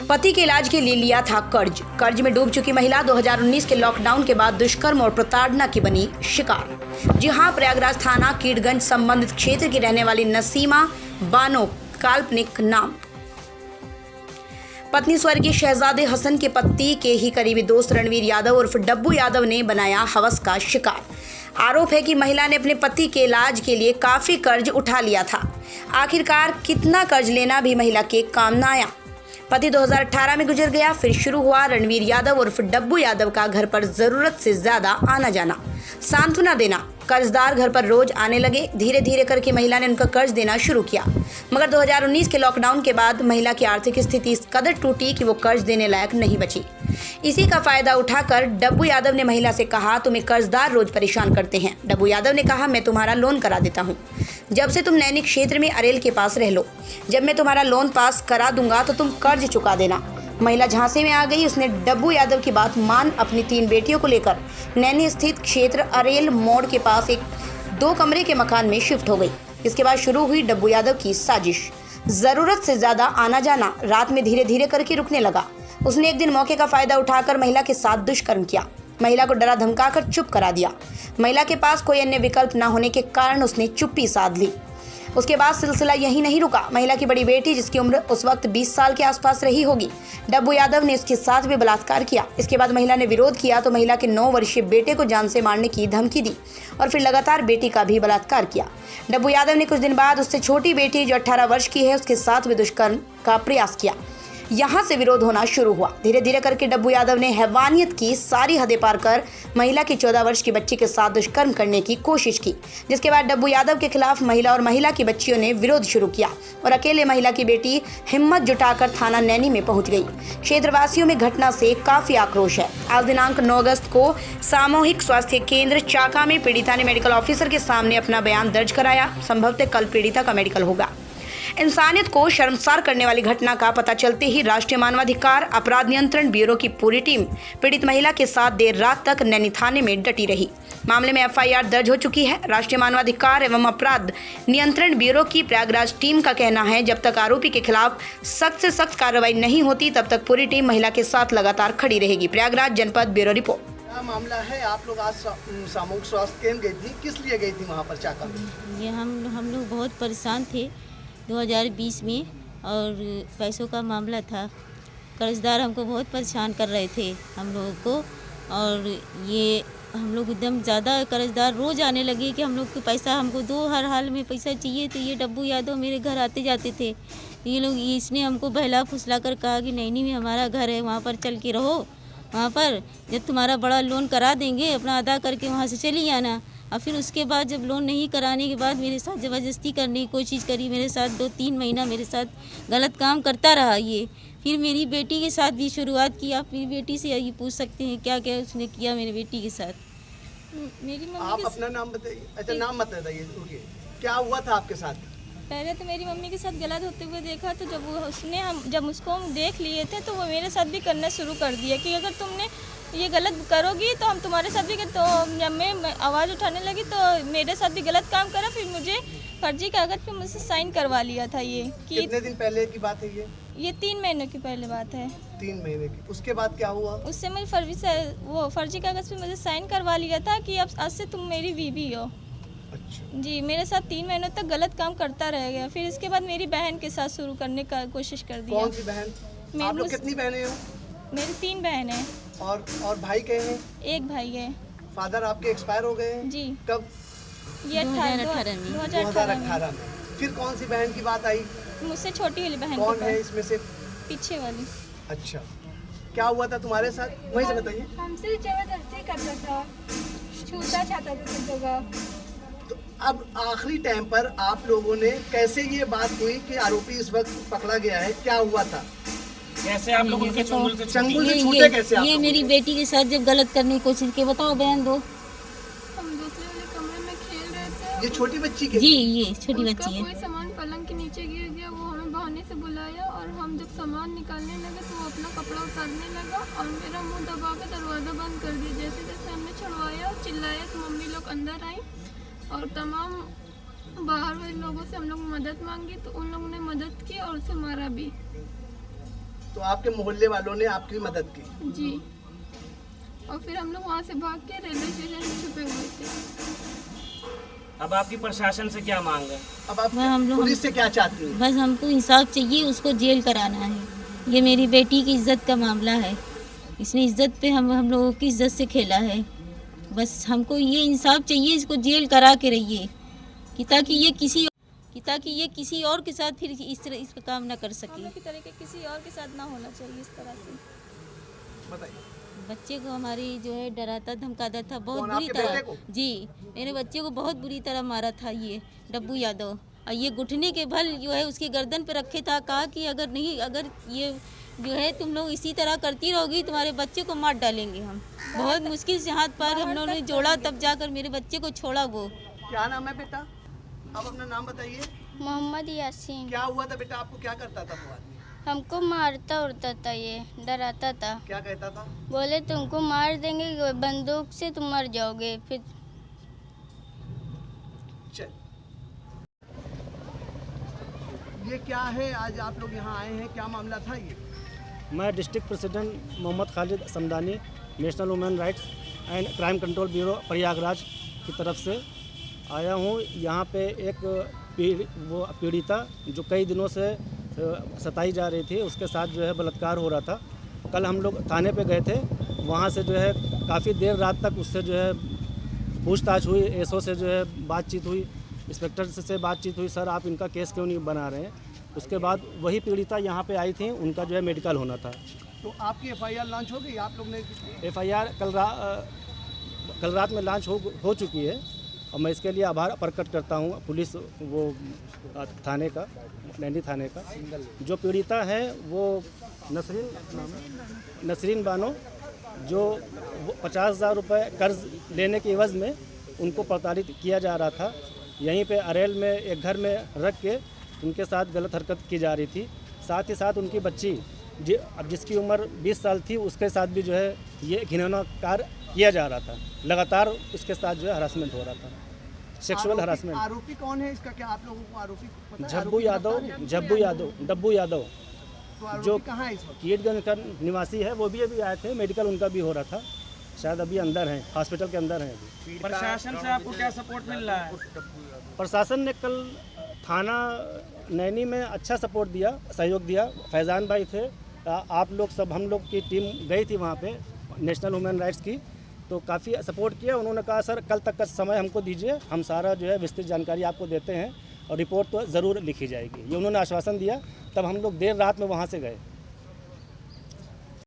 पति के इलाज के लिए लिया था कर्ज में डूब चुकी महिला 2019 के लॉकडाउन के बाद दुष्कर्म और प्रताड़ना की बनी शिकार। जी हां, प्रयागराज थाना कीटगंज संबंधित क्षेत्र की रहने वाली नसीमा बानो काल्पनिक नाम। पत्नी स्वर्गीय शहजादे हसन के पति के ही करीबी दोस्त रणवीर यादव उर्फ डब्बू यादव ने बनाया हवस का शिकार। आरोप है कि महिला ने अपने पति के इलाज के लिए काफी कर्ज उठा लिया था। आखिरकार कितना कर्ज लेना भी महिला के काम न आया। पति 2018 में गुजर गया। फिर शुरू हुआ रणवीर यादव उर्फ डब्बू यादव का घर पर जरूरत से ज्यादा आना जाना, सांत्वना देना। कर्जदार घर पर रोज आने लगे। धीरे धीरे करके महिला ने उनका कर्ज देना शुरू किया, मगर 2019 के लॉकडाउन के बाद महिला की आर्थिक स्थिति इस कदर टूटी कि वो कर्ज देने लायक नहीं बची। इसी का फायदा उठाकर डब्बू यादव ने महिला से कहा, तुम्हें कर्जदार रोज परेशान करते हैं। डब्बू यादव ने कहा, मैं तुम्हारा लोन करा देता हूँ, जब से तुम नैनी क्षेत्र में अरेल के पास रह लो। जब मैं तुम्हारा लोन पास करा दूंगा तो तुम कर्ज चुका देना। महिला झांसे में आ गई। उसने डब्बू यादव की बात मान अपनी 3 बेटियों को लेकर नैनी स्थित क्षेत्र अरेल मोड़ के पास एक 2 कमरे के मकान में शिफ्ट हो गई। इसके बाद शुरू हुई डब्बू यादव की साजिश। जरूरत से ज्यादा आना जाना रात में धीरे धीरे करके रुकने लगा। उसने एक दिन मौके का फायदा उठाकर महिला के साथ दुष्कर्म किया। महिला को डरा धमकाकर चुप करा दिया। महिला के पास कोई अन्य विकल्प न होने के कारण उसने चुप्पी साध ली। उसके बाद सिलसिला यहीं नहीं रुका। महिला की बड़ी बेटी, जिसकी उम्र उस वक्त 20 साल के आसपास रही होगी, डब्बू यादव ने उसके साथ भी बलात्कार किया। इसके बाद महिला ने विरोध किया तो महिला के 9 वर्षीय बेटे को जान से मारने की धमकी दी और फिर लगातार बेटी का भी बलात्कार किया। डब्बू यादव ने कुछ दिन बाद उससे छोटी बेटी, जो 18 वर्ष की है, उसके साथ भी दुष्कर्म का प्रयास किया। यहाँ से विरोध होना शुरू हुआ। धीरे धीरे करके डब्बू यादव ने हैवानियत की सारी हदें पार कर महिला की 14 वर्ष की बच्ची के साथ दुष्कर्म करने की कोशिश की, जिसके बाद डब्बू यादव के खिलाफ महिला और महिला की बच्चियों ने विरोध शुरू किया और अकेले महिला की बेटी हिम्मत जुटाकर थाना नैनी में पहुंच गई। क्षेत्रवासियों में घटना से काफी आक्रोश है। आज दिनांक 9 अगस्त को सामूहिक स्वास्थ्य केंद्र चाका में पीड़िता ने मेडिकल ऑफिसर के सामने अपना बयान दर्ज कराया। संभवतः कल पीड़िता का मेडिकल होगा। इंसानियत को शर्मसार करने वाली घटना का पता चलते ही राष्ट्रीय मानवाधिकार अपराध नियंत्रण ब्यूरो की पूरी टीम पीड़ित महिला के साथ देर रात तक नैनी थाने में डटी रही। मामले में FIR दर्ज हो चुकी है। राष्ट्रीय मानवाधिकार एवं अपराध नियंत्रण ब्यूरो की प्रयागराज टीम का कहना है, जब तक आरोपी के खिलाफ सख्त से सख्त कार्रवाई नहीं होती तब तक पूरी टीम महिला के साथ लगातार खड़ी रहेगी। प्रयागराज जनपद ब्यूरो रिपोर्ट। क्या मामला है? आप लोग आज सामूहिक स्वास्थ्य केंद्र गई थी, किस लिए गई थी वहाँ पर चाका में? ये हम लोग बहुत परेशान थे 2020 में, और पैसों का मामला था। कर्जदार हमको बहुत परेशान कर रहे थे हम लोगों को, और ये हम लोग एकदम ज़्यादा कर्जदार रोज़ आने लगे कि हम लोग को पैसा हमको दो, हर हाल में पैसा चाहिए। तो ये डब्बू यादव मेरे घर आते जाते थे। ये लोग, इसने हमको बहला फुसला कर कहा कि नैनी में हमारा घर है, वहाँ पर चल के रहो, वहाँ पर जब तुम्हारा बड़ा लोन करा देंगे अपना अदा करके वहाँ से चली आना। और फिर उसके बाद जब लोन नहीं कराने के बाद मेरे साथ ज़बरदस्ती करने की कोशिश करी। मेरे साथ 2-3 महीना मेरे साथ गलत काम करता रहा ये। फिर मेरी बेटी के साथ भी शुरुआत की। आप मेरी बेटी से ये पूछ सकते हैं क्या क्या उसने किया मेरी बेटी के साथ। मेरी मम्मी, आप अपना नाम बताइए। अच्छा, नाम मत बताइए, क्या हुआ था आपके साथ? पहले तो मेरी मम्मी के साथ गलत होते हुए देखा, तो जब उसको हम देख लिए थे तो वो मेरे साथ भी करना शुरू कर दिया कि अगर तुमने ये गलत करोगी तो हम तुम्हारे साथ भी। तो जब मैं आवाज़ उठाने लगी तो मेरे साथ भी गलत काम करा। फिर मुझे फर्जी कागज़ पे मुझसे साइन करवा लिया था ये कि कितने दिन पहले की बात है ये 3 महीनों की पहले बात है। 3 महीने की। उसके बाद क्या हुआ? उससे मुझे फर्जी कागज़ पे मुझे साइन करवा लिया था कि अब आज से तुम मेरी बीवी हो। अच्छा। जी, मेरे साथ 3 महीनों तक गलत काम करता रह गया। फिर इसके बाद मेरी बहन के साथ शुरू करने का कोशिश कर दिया। कौन सी बहन? आप लोग कितनी बहनें हो? मेरी 3 बहन है। और भाई कहे हैं? एक भाई है। फादर आपके एक्सपायर हो गए हैं? जी। कब? ये 2018 में। फिर कौन सी बहन की बात आई? मुझसे छोटी वाली बहन। कौन है इसमें से? पीछे वाली। अच्छा, क्या हुआ था तुम्हारे साथ, वही से बताइए। हमसे जबरदस्ती करता था, छूता चाहता था सब जगह। तो अब आखिरी टाइम पर आप लोगों ने कैसे ये बात हुई कि आरोपी इस वक्त पकड़ा गया है? क्या हुआ था? कैसे आप लोग उनके चंगुल से छूटे कैसे आप? ये मेरी बेटी के साथ जब गलत करने की कोशिश की, बताओ बहन दो। हम दूसरे वाले कमरे में खेल रहे थे। ये छोटी बच्ची के? जी, ये छोटी बच्ची है। कोई सामान पलंग के नीचे गिर गया, वो हमें बहाने से बुलाया और हम जब सामान निकालने लगे तो वो अपना कपड़ा उतारने लगा और मेरा मुंह दबा के दरवाज़ा बंद कर दिया। जैसे जैसे हमने छुड़वाया और चिल्लाया तो मम्मी लोग अंदर आई और तमाम बाहर वाले लोगों से हम लोग मदद मांगी तो उन लोगों ने मदद की और उसे मारा भी। तो आपके मोहल्ले वालों ने आपकी मदद की। जी, और फिर हम लोग वहाँ से भाग के रेलवे स्टेशन में छुपे हुए थे। अब आपकी प्रशासन से क्या मांग है? अब आप हम लोग- पुलिस से क्या चाहती हैं? बस हमको इंसाफ चाहिए, उसको जेल कराना है। ये मेरी बेटी की इज्जत का मामला है, इसने इज्जत पे हम लोगों की इज्जत से खेला है। बस हमको ये इंसाफ चाहिए, इसको जेल करा के रहिए कि ताकि ये किसी और के साथ फिर इस तरह इसका काम ना कर हम सके। लोग की तरह के किसी और के साथ ना होना चाहिए इस तरह से। बताइए। बच्चे को हमारी जो है डराता धमकाता था बहुत कौन, बुरी आपके बेटे तरह। को? जी, मेरे बच्चे को बहुत बुरी तरह मारा था ये डब्बू यादव। और ये घुटने के बल जो है उसकी गर्दन पे रखे था, कहा कि अगर ये जो है तुम लोग इसी तरह करती रहोगी तुम्हारे बच्चे को मार डालेंगे हम। बहुत मुश्किल से हाथ पैर हम लोगों ने जोड़ा, तब जाकर मेरे बच्चे को छोड़ा वो। क्या नाम है बेटा? आप अपना नाम बताइए। मोहम्मद यासीन। क्या हुआ था बेटा? आपको क्या करता था वो आदमी? हमको मारता उड़ता था, ये डराता था। क्या कहता था? बोले तुमको मार देंगे बंदूक से, तुम मर जाओगे। फिर चल, ये क्या है? आज आप लोग यहाँ आए हैं, क्या मामला था ये? मैं district president Mohammad Khalid Samdani, national women rights and crime control bureau Prayagraj की तरफ से आया हूँ। यहाँ पे एक पीड़िता जो कई दिनों से सताई जा रही थी, उसके साथ जो है बलात्कार हो रहा था। कल हम लोग थाने पे गए थे, वहाँ से जो है काफ़ी देर रात तक उससे जो है पूछताछ हुई, एसओ से जो है बातचीत हुई, इंस्पेक्टर से बातचीत हुई, सर आप इनका केस क्यों नहीं बना रहे हैं। उसके बाद वही पीड़िता यहाँ पे आई थी, उनका जो है मेडिकल होना था। तो आपकी एफआईआर लॉन्च हो गई? आप लोग ने एफआईआर कल रात में लॉन्च हो चुकी है और मैं इसके लिए आभार प्रकट करता हूँ पुलिस वो थाने का, नैनी थाने का। जो पीड़िता है वो नसरीन बानो, जो 50,000 रुपये कर्ज लेने के एवज़ में उनको प्रताड़ित किया जा रहा था। यहीं पे अरेल में एक घर में रख के उनके साथ गलत हरकत की जा रही थी। साथ ही साथ उनकी बच्ची अब जिसकी उम्र 20 साल थी, उसके साथ भी जो है ये घिनौना कार्य किया जा रहा था। लगातार उसके साथ जो है हरासमेंट हो रहा था, सेक्सुअल हरासमेंट। आरोपी कौन है इसका? क्या आप लोगों को आरोपी पता है? डब्बू यादव तो आरोपी जो कहाँ है इस वक्त? कीटगंज का निवासी है, वो भी अभी आए थे, मेडिकल उनका भी हो रहा था, शायद अभी अंदर हैं, हॉस्पिटल के अंदर हैं अभी। प्रशासन से आपको क्या सपोर्ट मिल रहा है? प्रशासन ने कल थाना नैनी में अच्छा सपोर्ट दिया, सहयोग दिया। फैज़ान भाई थे, आप लोग सब, हम लोग की टीम गई थी वहाँ पे नेशनल ह्यूमन राइट्स की, तो काफ़ी सपोर्ट किया। उन्होंने कहा सर कल तक का समय हमको दीजिए, हम सारा जो है विस्तृत जानकारी आपको देते हैं और रिपोर्ट तो ज़रूर लिखी जाएगी, ये उन्होंने आश्वासन दिया। तब हम लोग देर रात में वहाँ से गए।